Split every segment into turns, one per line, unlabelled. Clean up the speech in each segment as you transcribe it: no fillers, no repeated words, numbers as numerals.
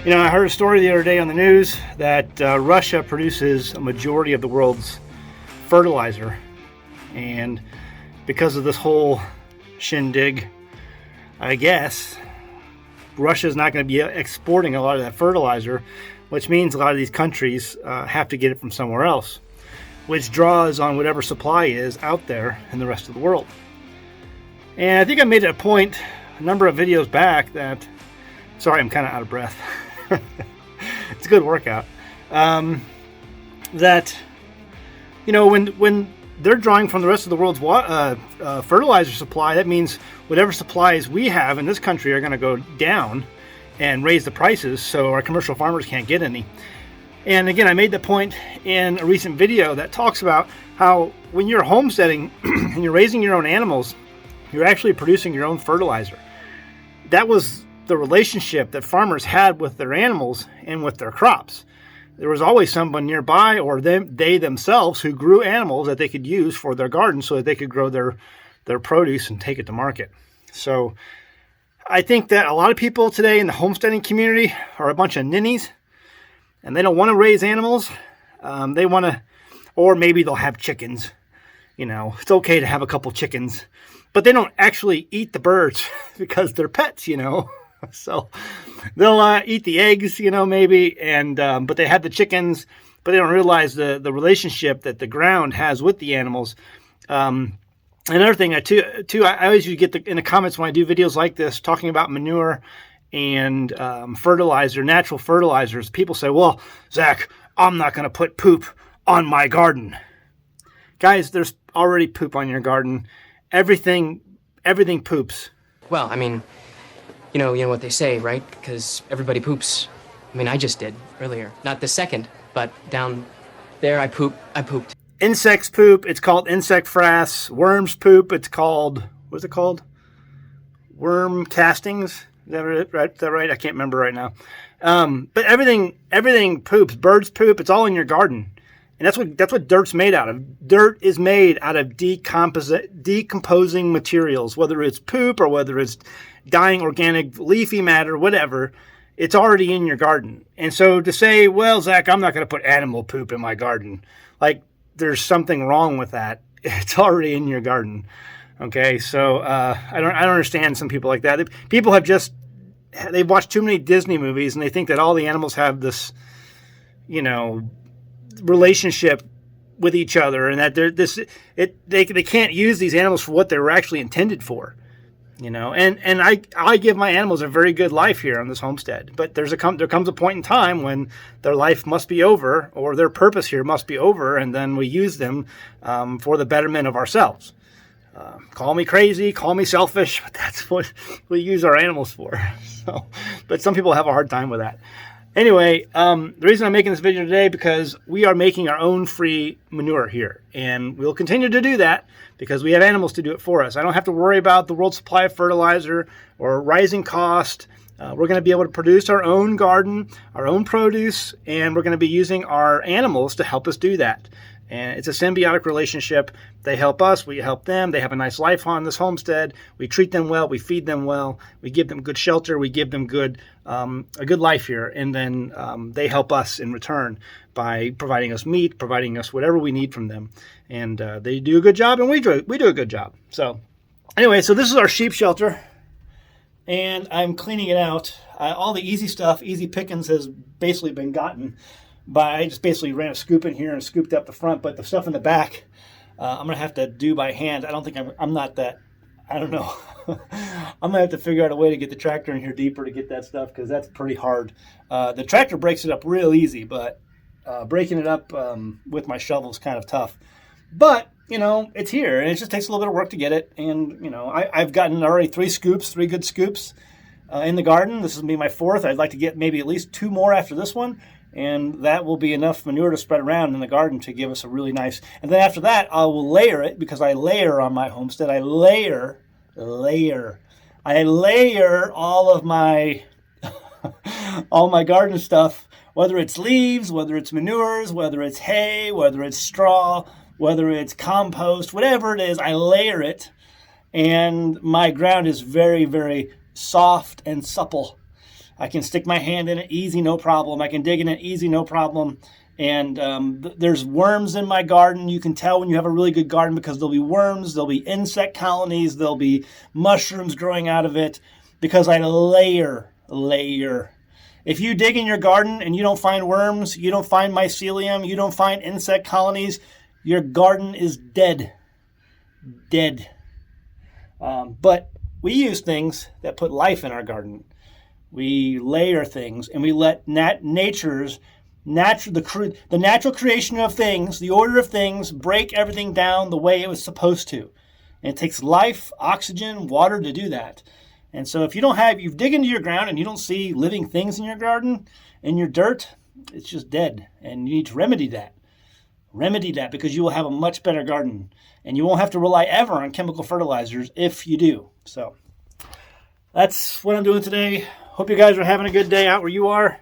I heard a story the other day on the news that Russia produces a majority of the world's fertilizer. And because of this whole shindig, I guess, Russia's not going to be exporting a lot of that fertilizer, which means a lot of these countries have to get it from somewhere else, which draws on whatever supply is out there in the rest of the world. And I think I made it a point a number of videos back that, sorry, I'm kind of out of breath. It's a good workout. That, when they're drawing from the rest of the world's fertilizer supply, that means whatever supplies we have in this country are going to go down and raise the prices, so our commercial farmers can't get any. And again, I made the point in a recent video that talks about how when you're homesteading and you're raising your own animals, you're actually producing your own fertilizer. That was the relationship that farmers had with their animals and with their crops. There was always someone nearby, or they themselves, who grew animals that they could use for their garden so that they could grow their produce and take it to market. So I think that a lot of people today in the homesteading community are a bunch of ninnies, and they don't want to raise animals. They want to, or maybe they'll have chickens. It's okay to have a couple chickens, but they don't actually eat the birds because they're pets, So they'll eat the eggs, maybe, and but they have the chickens, but they don't realize the relationship that the ground has with the animals. Another thing, I always get in the comments when I do videos like this talking about manure and fertilizer, natural fertilizers. People say, well, Zach, I'm not going to put poop on my garden. Guys, there's already poop on your garden. Everything poops.
Well, I mean, you know what they say, right? Because everybody poops. I mean, I just did earlier. Not this second, but down there I pooped.
Insects poop. It's called insect frass. Worms poop. It's called, what's it called? Worm castings. Is that right? I can't remember right now. But everything poops. Birds poop. It's all in your garden. And that's what dirt's made out of. Dirt is made out of decomposing materials, whether it's poop or whether it's dying organic leafy matter, whatever. It's already in your garden. And so to say, well, Zach, I'm not going to put animal poop in my garden, like there's something wrong with that. It's already in your garden. Okay, so I don't understand some people like that. People they've watched too many Disney movies and they think that all the animals have this, relationship with each other, and that they can't use these animals for what they were actually intended for, and I give my animals a very good life here on this homestead, but there comes a point in time when their life must be over, or their purpose here must be over, and then we use them for the betterment of ourselves. Call me crazy, call me selfish, but that's what we use our animals for. So, but some people have a hard time with that. Anyway, the reason I'm making this video today because we are making our own free manure here, and we'll continue to do that because we have animals to do it for us. I don't have to worry about the world supply of fertilizer or rising cost. We're going to be able to produce our own garden, our own produce, and we're going to be using our animals to help us do that. And it's a symbiotic relationship. They help us, we help them. They have a nice life on this homestead. We treat them well, we feed them well, we give them good shelter, we give them a good life here, and then they help us in return by providing us meat, providing us whatever we need from them. And they do a good job, and we do a good job. So anyway, so this is our sheep shelter, and I'm cleaning it out. All the easy stuff, easy pickings, has basically been gotten. But I just basically ran a scoop in here and scooped up the front, but the stuff in the back, I'm going to have to do by hand. I don't think I'm not that, I don't know. I'm going to have to figure out a way to get the tractor in here deeper to get that stuff, because that's pretty hard. The tractor breaks it up real easy, but breaking it up with my shovel is kind of tough. But, it's here, and it just takes a little bit of work to get it. And, I've gotten already 3 good scoops in the garden. This will be my 4th. I'd like to get maybe at least 2 more after this one. And that will be enough manure to spread around in the garden to give us a really nice. And then after that, I will layer it, because I layer on my homestead. I layer all of my all my garden stuff, whether it's leaves, whether it's manures, whether it's hay, whether it's straw, whether it's compost, whatever it is, I layer it. And my ground is very, very soft and supple. I can stick my hand in it easy, no problem. I can dig in it easy, no problem. And there's worms in my garden. You can tell when you have a really good garden because there'll be worms, there'll be insect colonies, there'll be mushrooms growing out of it because I layer. If you dig in your garden and you don't find worms, you don't find mycelium, you don't find insect colonies, your garden is dead. Dead. But we use things that put life in our garden. We layer things and we let the natural creation of things, the order of things, break everything down the way it was supposed to. And it takes life, oxygen, water to do that. And so if you dig into your ground and you don't see living things in your garden, in your dirt, it's just dead. And you need to remedy that. Remedy that because you will have a much better garden. And you won't have to rely ever on chemical fertilizers if you do. So that's what I'm doing today. Hope you guys are having a good day out where you are.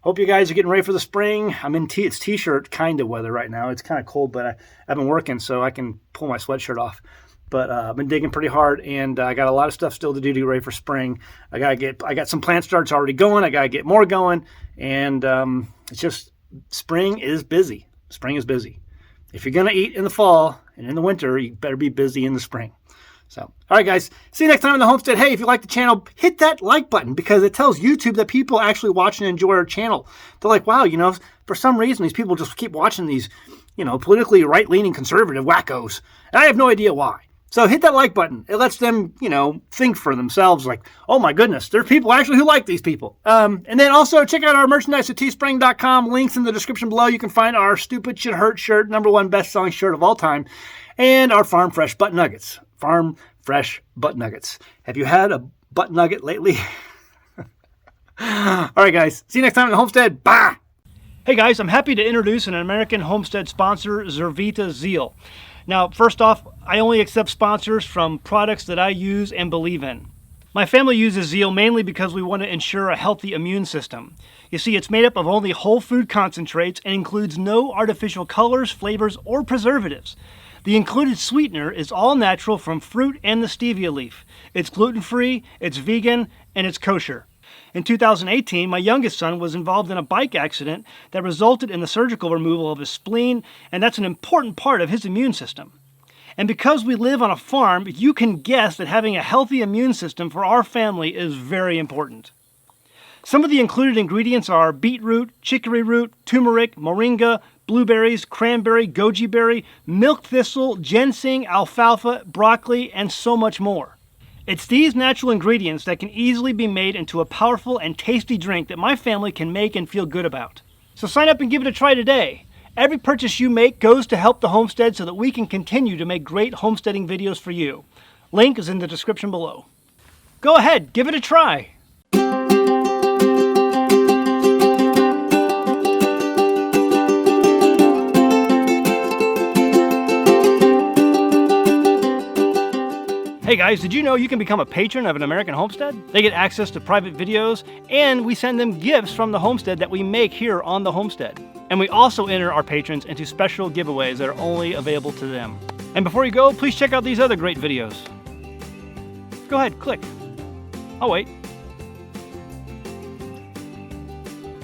Hope you guys are getting ready for the spring. I'm in it's t-shirt kind of weather right now. It's kind of cold, but I've been working so I can pull my sweatshirt off. But I've been digging pretty hard, and I got a lot of stuff still to do to get ready for spring. I got some plant starts already going. I got to get more going, and it's just spring is busy. Spring is busy. If you're going to eat in the fall and in the winter, you better be busy in the spring. So, all right, guys. See you next time on the Homestead. Hey, if you like the channel, hit that like button because it tells YouTube that people actually watch and enjoy our channel. They're like, wow, for some reason, these people just keep watching these, politically right-leaning conservative wackos. And I have no idea why. So hit that like button. It lets them, think for themselves like, oh my goodness, there are people actually who like these people. And then also check out our merchandise at teespring.com. Links in the description below. You can find our Stupid Shit Hurt shirt, #1 best-selling shirt of all time, and our Farm Fresh Butt Nuggets. Farm Fresh Butt Nuggets. Have you had a butt nugget lately? All right, guys. See you next time on the Homestead. Bye! Hey, guys. I'm happy to introduce an American Homestead sponsor, Zervita Zeal. Now, first off, I only accept sponsors from products that I use and believe in. My family uses Zeal mainly because we want to ensure a healthy immune system. You see, it's made up of only whole food concentrates and includes no artificial colors, flavors, or preservatives. The included sweetener is all natural from fruit and the stevia leaf. It's gluten-free, it's vegan, and it's kosher. In 2018, my youngest son was involved in a bike accident that resulted in the surgical removal of his spleen, and that's an important part of his immune system. And because we live on a farm, you can guess that having a healthy immune system for our family is very important. Some of the included ingredients are beetroot, chicory root, turmeric, moringa, blueberries, cranberry, goji berry, milk thistle, ginseng, alfalfa, broccoli, and so much more. It's these natural ingredients that can easily be made into a powerful and tasty drink that my family can make and feel good about. So sign up and give it a try today. Every purchase you make goes to help the homestead so that we can continue to make great homesteading videos for you. Link is in the description below. Go ahead, give it a try. Hey guys, did you know you can become a patron of an American Homestead? They get access to private videos, and we send them gifts from the homestead that we make here on the homestead. And we also enter our patrons into special giveaways that are only available to them. And before you go, please check out these other great videos. Go ahead, click. Oh wait.